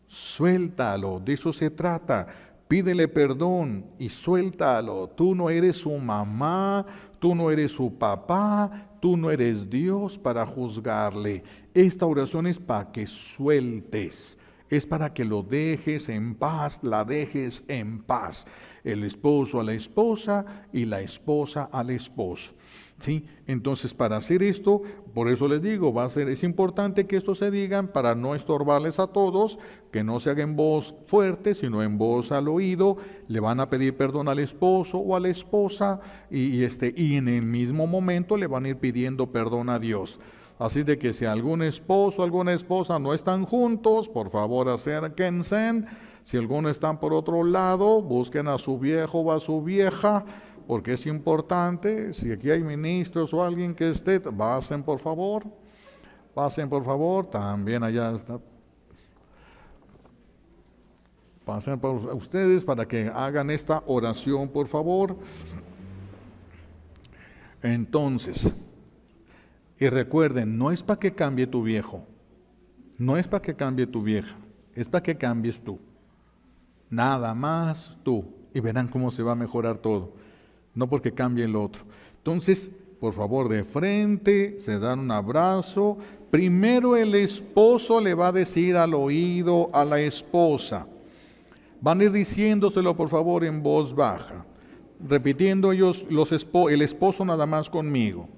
suéltalo, de eso se trata, pídele perdón y suéltalo. Tú no eres su mamá, tú no eres su papá, tú no eres Dios para juzgarle. Esta oración es para que sueltes, es para que lo dejes en paz, la dejes en paz. El esposo a la esposa y la esposa al esposo. ¿Sí? Entonces, para hacer esto, por eso les digo, es importante que esto se digan para no estorbarles a todos, que no se haga en voz fuerte, sino en voz al oído. Le van a pedir perdón al esposo o a la esposa y en el mismo momento le van a ir pidiendo perdón a Dios. Así de que si algún esposo o alguna esposa no están juntos, por favor acérquense. Si algunos están por otro lado, busquen a su viejo o a su vieja, porque es importante. Si aquí hay ministros o alguien que esté, pasen por favor, también allá está. Pasen por ustedes para que hagan esta oración, por favor. Entonces, y recuerden, no es para que cambie tu viejo, no es para que cambie tu vieja, es para que cambies tú. Nada más tú. Y verán cómo se va a mejorar todo. No porque cambie el otro. Entonces, por favor, de frente, se dan un abrazo. Primero el esposo le va a decir al oído a la esposa. Van a ir diciéndoselo, por favor, en voz baja. Repitiendo ellos, el esposo nada más conmigo.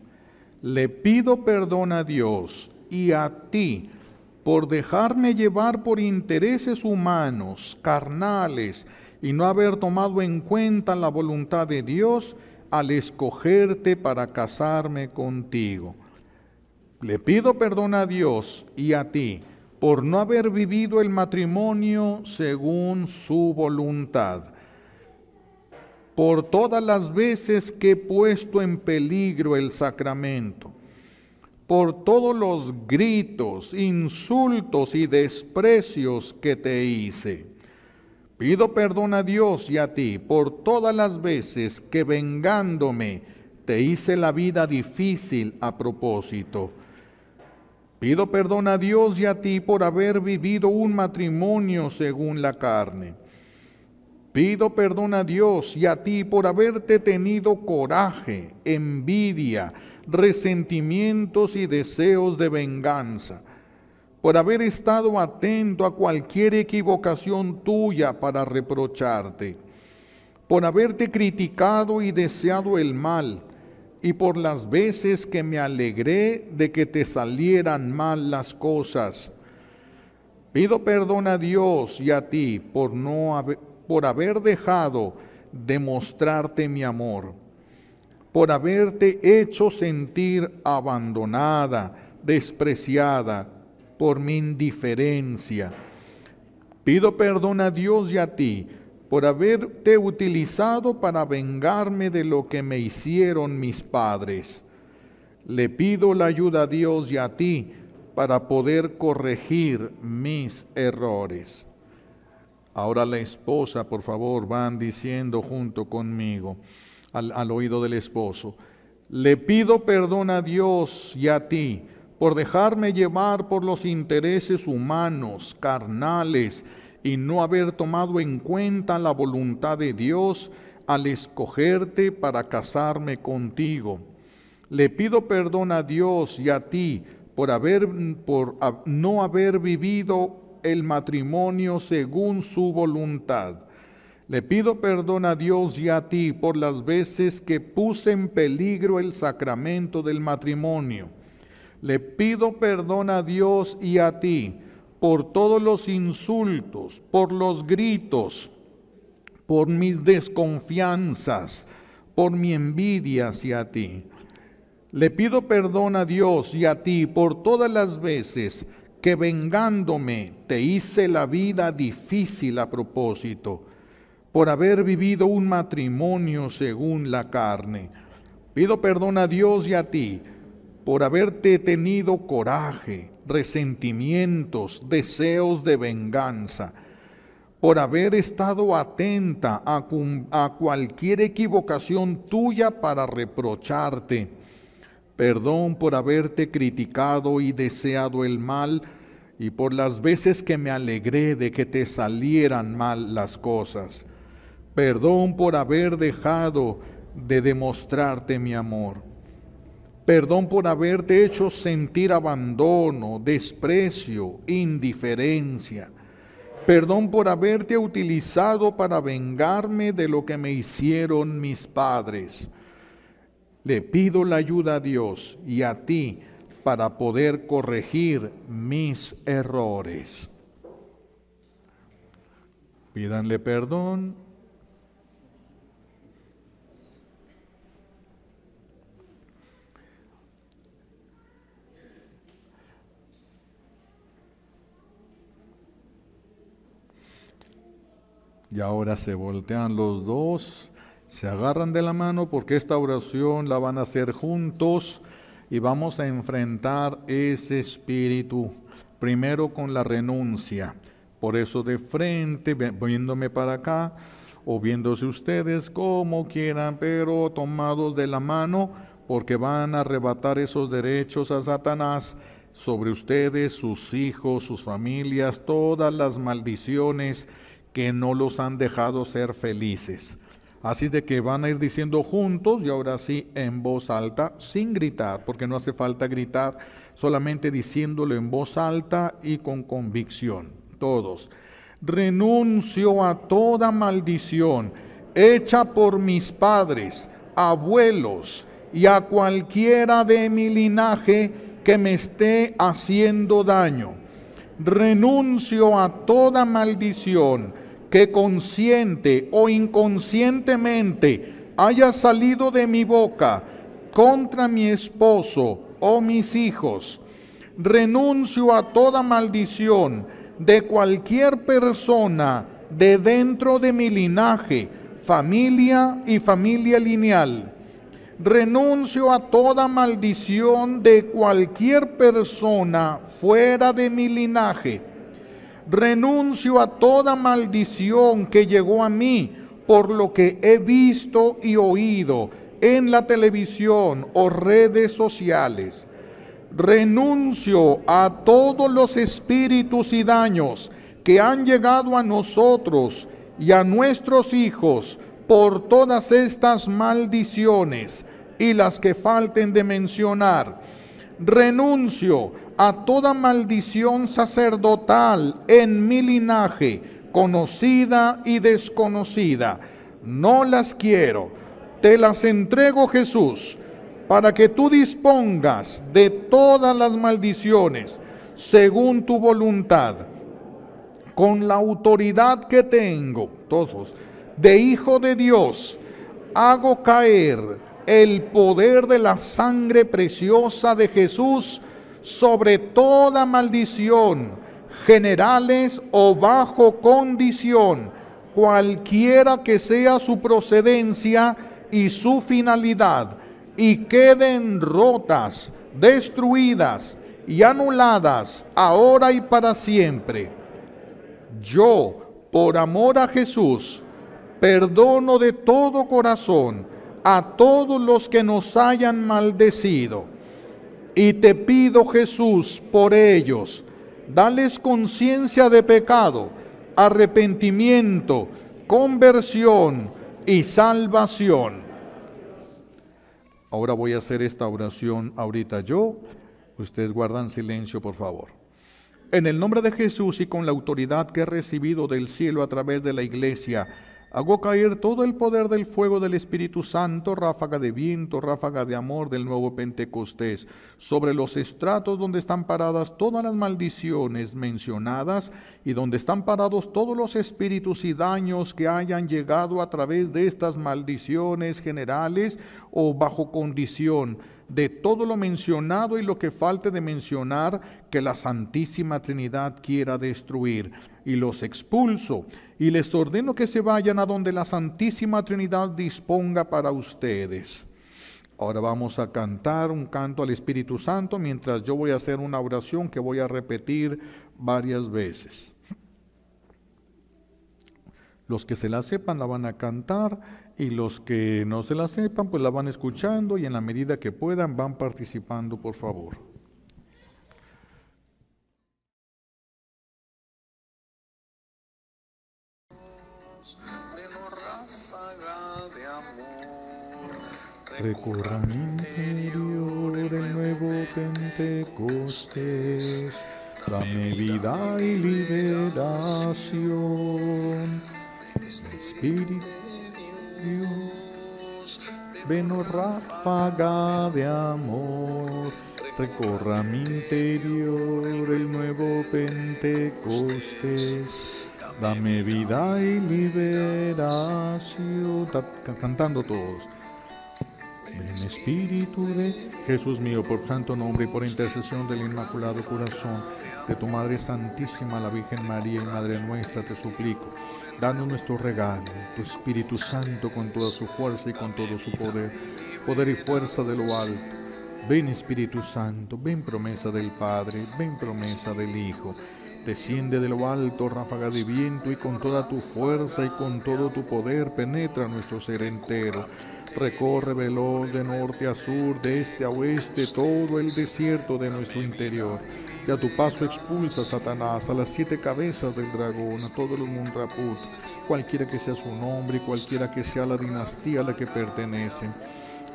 Le pido perdón a Dios y a ti por dejarme llevar por intereses humanos, carnales, y no haber tomado en cuenta la voluntad de Dios al escogerte para casarme contigo. Le pido perdón a Dios y a ti por no haber vivido el matrimonio según su voluntad, por todas las veces que he puesto en peligro el sacramento, por todos los gritos, insultos y desprecios que te hice. Pido perdón a Dios y a ti por todas las veces que vengándome te hice la vida difícil a propósito. Pido perdón a Dios y a ti por haber vivido un matrimonio según la carne. Pido perdón a Dios y a ti por haberte tenido coraje, envidia, resentimientos y deseos de venganza, por haber estado atento a cualquier equivocación tuya para reprocharte, por haberte criticado y deseado el mal, y por las veces que me alegré de que te salieran mal las cosas. Pido perdón a Dios y a ti por haber dejado de mostrarte mi amor, por haberte hecho sentir abandonada, despreciada, por mi indiferencia. Pido perdón a Dios y a ti por haberte utilizado para vengarme de lo que me hicieron mis padres. Le pido la ayuda a Dios y a ti para poder corregir mis errores. Ahora la esposa, por favor, van diciendo junto conmigo al oído del esposo. Le pido perdón a Dios y a ti por dejarme llevar por los intereses humanos, carnales, y no haber tomado en cuenta la voluntad de Dios al escogerte para casarme contigo. Le pido perdón a Dios y a ti por no haber vivido el matrimonio según su voluntad. Le pido perdón a Dios y a ti por las veces que puse en peligro el sacramento del matrimonio. Le pido perdón a Dios y a ti por todos los insultos, por los gritos, por mis desconfianzas, por mi envidia hacia ti. Le pido perdón a Dios y a ti por todas las veces que vengándome te hice la vida difícil a propósito, por haber vivido un matrimonio según la carne. Pido perdón a Dios y a ti por haberte tenido coraje, resentimientos, deseos de venganza, por haber estado atenta a cualquier equivocación tuya para reprocharte. Perdón por haberte criticado y deseado el mal, y por las veces que me alegré de que te salieran mal las cosas. Perdón por haber dejado de demostrarte mi amor. Perdón por haberte hecho sentir abandono, desprecio, indiferencia. Perdón por haberte utilizado para vengarme de lo que me hicieron mis padres. Le pido la ayuda a Dios y a ti para poder corregir mis errores. Pídanle perdón. Y ahora se voltean los dos, se agarran de la mano porque esta oración la van a hacer juntos y vamos a enfrentar ese espíritu primero con la renuncia. Por eso de frente, viéndome para acá o viéndose ustedes como quieran, pero tomados de la mano porque van a arrebatar esos derechos a Satanás sobre ustedes, sus hijos, sus familias, todas las maldiciones que no los han dejado ser felices. Así de que van a ir diciendo juntos y ahora sí en voz alta, sin gritar, porque no hace falta gritar, solamente diciéndolo en voz alta y con convicción. Todos. Renuncio a toda maldición hecha por mis padres, abuelos y a cualquiera de mi linaje que me esté haciendo daño. Renuncio a toda maldición que consciente o inconscientemente haya salido de mi boca contra mi esposo o mis hijos. Renuncio a toda maldición de cualquier persona de dentro de mi linaje, familia y familia lineal. Renuncio a toda maldición de cualquier persona fuera de mi linaje. Renuncio a toda maldición que llegó a mí por lo que he visto y oído en la televisión o redes sociales. Renuncio a todos los espíritus y daños que han llegado a nosotros y a nuestros hijos por todas estas maldiciones y las que falten de mencionar. Renuncio a toda maldición sacerdotal en mi linaje, conocida y desconocida. No las quiero. Te las entrego, Jesús, para que tú dispongas de todas las maldiciones según tu voluntad. Con la autoridad que tengo, todos, de Hijo de Dios, hago caer el poder de la sangre preciosa de Jesús sobre toda maldición, generales o bajo condición, cualquiera que sea su procedencia y su finalidad, y queden rotas, destruidas y anuladas ahora y para siempre. Yo, por amor a Jesús, perdono de todo corazón a todos los que nos hayan maldecido. Y te pido, Jesús, por ellos, dales conciencia de pecado, arrepentimiento, conversión y salvación. Ahora voy a hacer esta oración ahorita yo. Ustedes guardan silencio, por favor. En el nombre de Jesús y con la autoridad que he recibido del cielo a través de la Iglesia, Hago caer todo el poder del fuego del Espíritu Santo, ráfaga de viento, ráfaga de amor del nuevo Pentecostés, sobre los estratos donde están paradas todas las maldiciones mencionadas y donde están parados todos los espíritus y daños que hayan llegado a través de estas maldiciones generales o bajo condición de todo lo mencionado y lo que falte de mencionar que la Santísima Trinidad quiera destruir. Y los expulso y les ordeno que se vayan a donde la Santísima Trinidad disponga para ustedes. Ahora vamos a cantar un canto al Espíritu Santo mientras yo voy a hacer una oración que voy a repetir varias veces. Los que se la sepan la van a cantar y los que no se la sepan pues la van escuchando y en la medida que puedan van participando, por favor. Recorra mi interior el nuevo Pentecostés, dame vida y liberación. Espíritu Dios, ven, oh ráfaga de amor, recorra mi interior el nuevo Pentecostés, dame vida y liberación. Cantando todos. Ven Espíritu de Jesús mío, por santo nombre y por intercesión del Inmaculado Corazón de tu Madre Santísima, la Virgen María y Madre nuestra, te suplico, danos nuestro regalo, tu Espíritu Santo con toda su fuerza y con todo su poder, poder y fuerza de lo alto. Ven Espíritu Santo, ven promesa del Padre, ven promesa del Hijo. Desciende de lo alto, ráfaga de viento, y con toda tu fuerza y con todo tu poder penetra nuestro ser entero. Recorre veloz de norte a sur, de este a oeste, todo el desierto de nuestro interior. Y a tu paso expulsa a Satanás, a las 7 cabezas del dragón, a todos los Munraput, cualquiera que sea su nombre y cualquiera que sea la dinastía a la que pertenecen,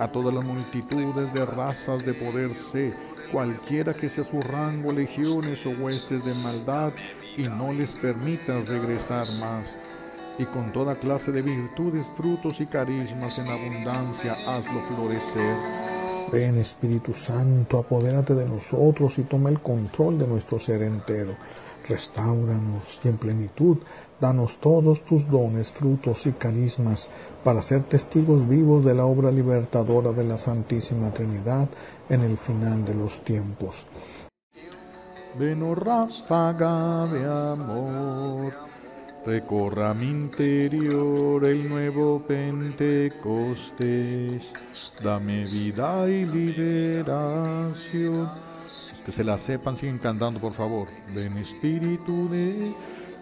a todas las multitudes de razas de poder sé, cualquiera que sea su rango, legiones o huestes de maldad, y no les permitas regresar más. Y con toda clase de virtudes, frutos y carismas en abundancia, hazlo florecer. Ven Espíritu Santo, apodérate de nosotros y toma el control de nuestro ser entero. Restáuranos y en plenitud danos todos tus dones, frutos y carismas para ser testigos vivos de la obra libertadora de la Santísima Trinidad en el final de los tiempos. Ven, oh ráfaga de amor, recorra mi interior el nuevo Pentecostés, dame vida y liberación. Los que se la sepan siguen cantando, por favor. Ven Espíritu de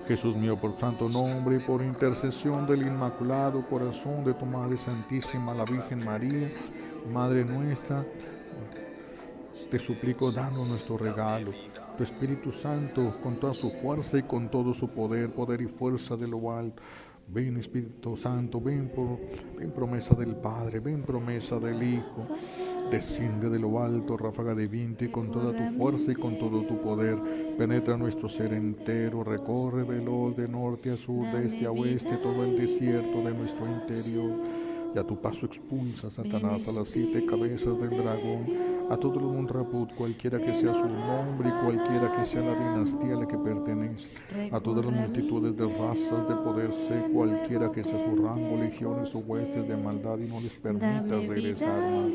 Jesús mío, por santo nombre y por intercesión del Inmaculado Corazón de tu Madre Santísima, la Virgen María, Madre nuestra, te suplico, danos nuestro regalo, tu Espíritu Santo, con toda su fuerza y con todo su poder, poder y fuerza de lo alto. Ven Espíritu Santo, ven promesa del Padre, ven promesa del Hijo. Desciende de lo alto, ráfaga de viento, y con toda tu fuerza y con todo tu poder, penetra nuestro ser entero, recorre veloz de norte a sur, de este a oeste, todo el desierto de nuestro interior. Y a tu paso expulsa a Satanás, a las 7 cabezas del dragón, a todos los Munraput, cualquiera que sea su nombre y cualquiera que sea la dinastía a la que pertenece, a todas las multitudes de razas de poder sé, cualquiera que sea su rango, legiones o huestes de maldad, y no les permitas regresar más.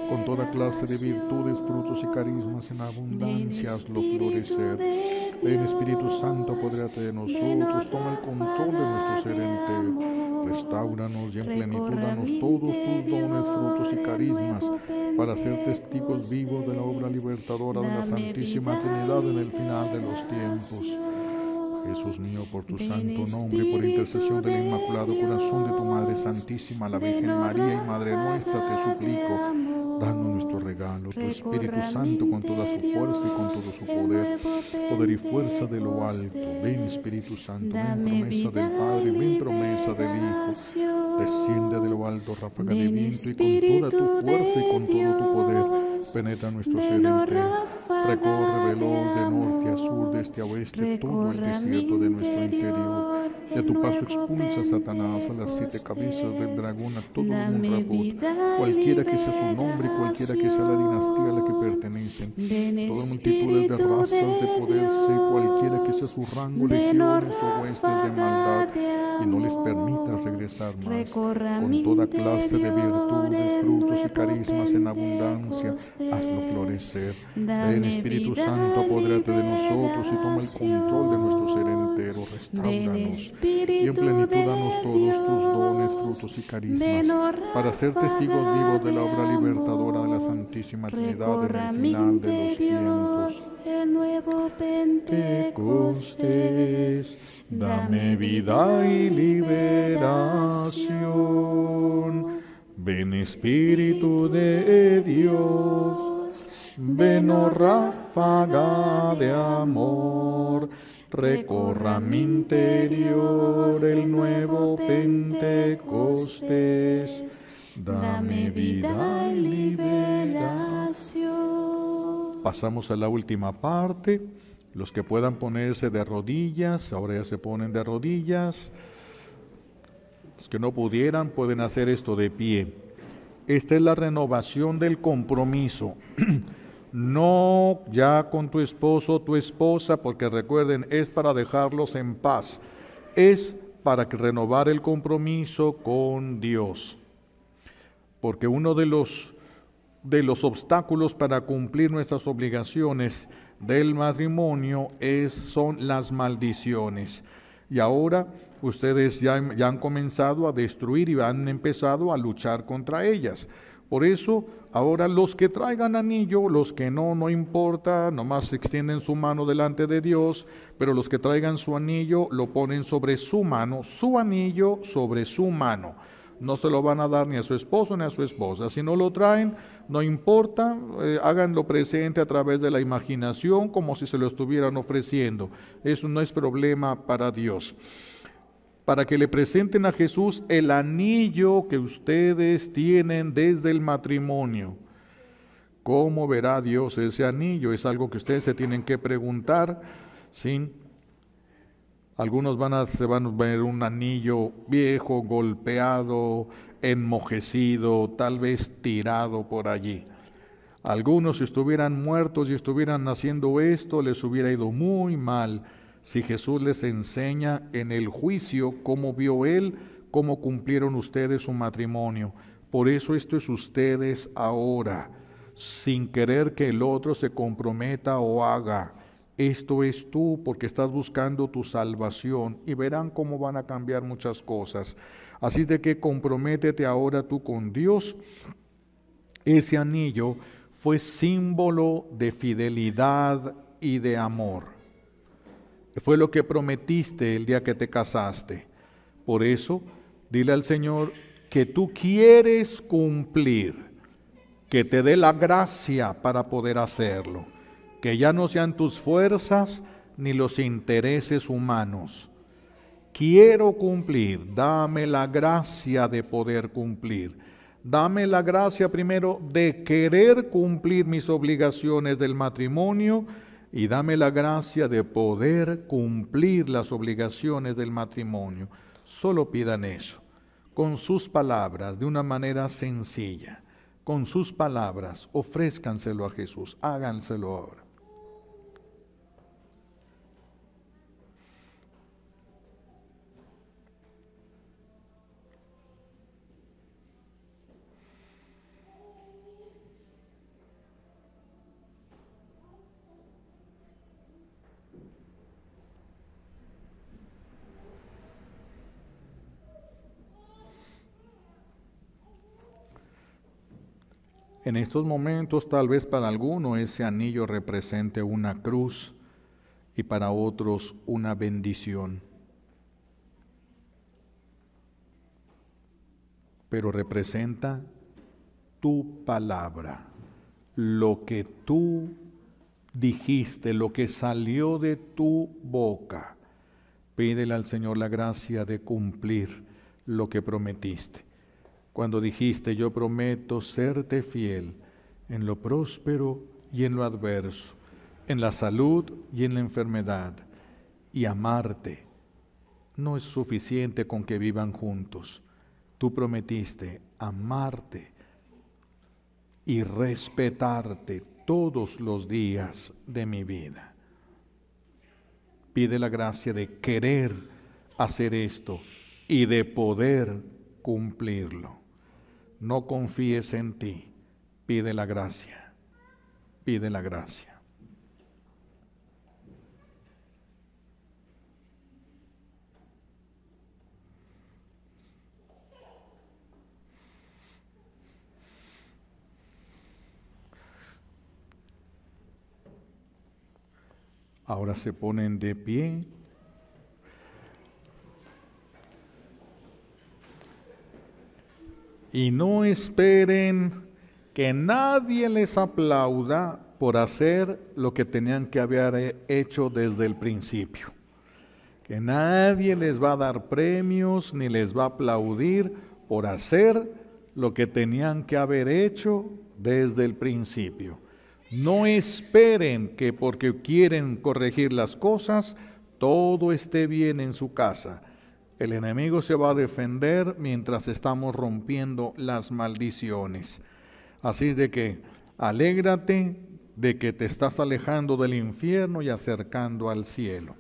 Con toda clase de virtudes, frutos y carismas en abundancia, hazlo florecer. Ven Espíritu Santo, apodérate de nosotros, toma el control de nuestro ser entero. Restáuranos y en plenitud danos todos tus dones, frutos y carismas para ser testigos vivos de la obra libertadora de la Santísima Trinidad en el final de los tiempos. Jesús mío, por tu santo nombre y por intercesión del Inmaculado Corazón de tu Madre Santísima, la Virgen María y Madre nuestra, te suplico, danos nuestro regalo, tu Espíritu Santo con toda su fuerza y con todo su poder, poder y fuerza de lo alto. Ven Espíritu Santo, ven promesa del Padre, ven promesa del Hijo. Desciende de lo alto, ráfaga de viento, y con toda tu fuerza y con todo tu poder, penetra nuestro ser entero, recorre veloz de norte a sur, de este a oeste, todo el desierto de nuestro interior. Y a tu paso expulsa a Satanás, a las 7 cabezas del dragón, a todo un rabot, cualquiera que sea su nombre, cualquiera que sea la dinastía a la que pertenecen, todas multitudes de razas de poder, cualquiera que sea su rango, legiones o huestes de maldad, y no les permitas regresar más, con toda clase de virtudes, frutos y carismas en abundancia, hazlo florecer. Ven, Espíritu Santo, apodérate de nosotros y toma el control de nuestro ser entero, restáuranos, y en plenitud danos todos tus dones, frutos y carismas, para ser testigos vivos de la obra libertadora de la Santísima Trinidad en el final de los tiempos. El nuevo Pentecostés, Dame vida y liberación. Ven, Espíritu de Dios, ven, oh ráfaga de amor, recorra mi interior el nuevo Pentecostés. Dame vida y liberación. Pasamos a la última parte. Los que puedan ponerse de rodillas, ahora ya se ponen de rodillas. Los que no pudieran pueden hacer esto de pie. Esta es la renovación del compromiso. No ya con tu esposo o tu esposa, porque recuerden, es para dejarlos en paz. Es para renovar el compromiso con Dios. Porque uno de los obstáculos para cumplir nuestras obligaciones del matrimonio son las maldiciones. Y ahora ustedes ya han comenzado a destruir y han empezado a luchar contra ellas. Por eso, ahora los que traigan anillo, los que no importa, nomás extienden su mano delante de Dios, pero los que traigan su anillo lo ponen sobre su mano, su anillo sobre su mano. No se lo van a dar ni a su esposo ni a su esposa. Si no lo traen, no importa, háganlo presente a través de la imaginación como si se lo estuvieran ofreciendo. Eso no es problema para Dios. Para que le presenten a Jesús el anillo que ustedes tienen desde el matrimonio. ¿Cómo verá Dios ese anillo? Es algo que ustedes se tienen que preguntar, ¿sí? Algunos se van a ver un anillo viejo, golpeado, enmojecido, tal vez tirado por allí. Algunos, si estuvieran muertos y estuvieran haciendo esto, les hubiera ido muy mal. Si Jesús les enseña en el juicio cómo vio Él, cómo cumplieron ustedes su matrimonio. Por eso esto es ustedes ahora, sin querer que el otro se comprometa o haga. Esto es tú porque estás buscando tu salvación y verán cómo van a cambiar muchas cosas. Así de que comprométete ahora tú con Dios. Ese anillo fue símbolo de fidelidad y de amor. Fue lo que prometiste el día que te casaste. Por eso, dile al Señor que tú quieres cumplir, que te dé la gracia para poder hacerlo. Que ya no sean tus fuerzas ni los intereses humanos. Quiero cumplir, dame la gracia de poder cumplir. Dame la gracia primero de querer cumplir mis obligaciones del matrimonio y dame la gracia de poder cumplir las obligaciones del matrimonio. Solo pidan eso, con sus palabras, de una manera sencilla. Con sus palabras, ofrézcanselo a Jesús, háganselo ahora. En estos momentos, tal vez para alguno ese anillo represente una cruz y para otros una bendición. Pero representa tu palabra, lo que tú dijiste, lo que salió de tu boca. Pídele al Señor la gracia de cumplir lo que prometiste. Cuando dijiste, yo prometo serte fiel en lo próspero y en lo adverso, en la salud y en la enfermedad, y amarte. No es suficiente con que vivan juntos. Tú prometiste amarte y respetarte todos los días de mi vida. Pide la gracia de querer hacer esto y de poder cumplirlo. No confíes en ti. Pide la gracia. Pide la gracia. Ahora se ponen de pie. Y no esperen que nadie les aplauda por hacer lo que tenían que haber hecho desde el principio. Que nadie les va a dar premios ni les va a aplaudir por hacer lo que tenían que haber hecho desde el principio. No esperen que porque quieren corregir las cosas, todo esté bien en su casa. El enemigo se va a defender mientras estamos rompiendo las maldiciones. Así de que alégrate de que te estás alejando del infierno y acercando al cielo.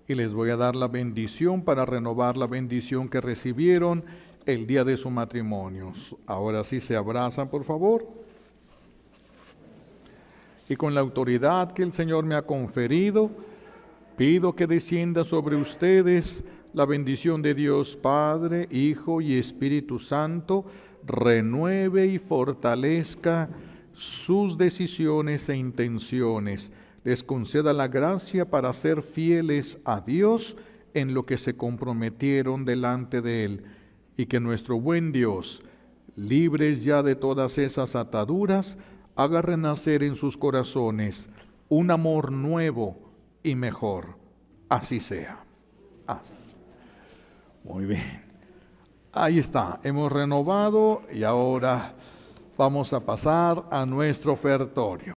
Y les voy a dar la bendición para renovar la bendición que recibieron el día de su matrimonio. Ahora sí se abrazan, por favor. Y con la autoridad que el Señor me ha conferido, pido que descienda sobre ustedes la bendición de Dios Padre, Hijo y Espíritu Santo, renueve y fortalezca sus decisiones e intenciones, les conceda la gracia para ser fieles a Dios en lo que se comprometieron delante de Él, y que nuestro buen Dios, libres ya de todas esas ataduras, haga renacer en sus corazones un amor nuevo y mejor. Así sea. Muy bien. Ahí está, hemos renovado y ahora vamos a pasar a nuestro ofertorio.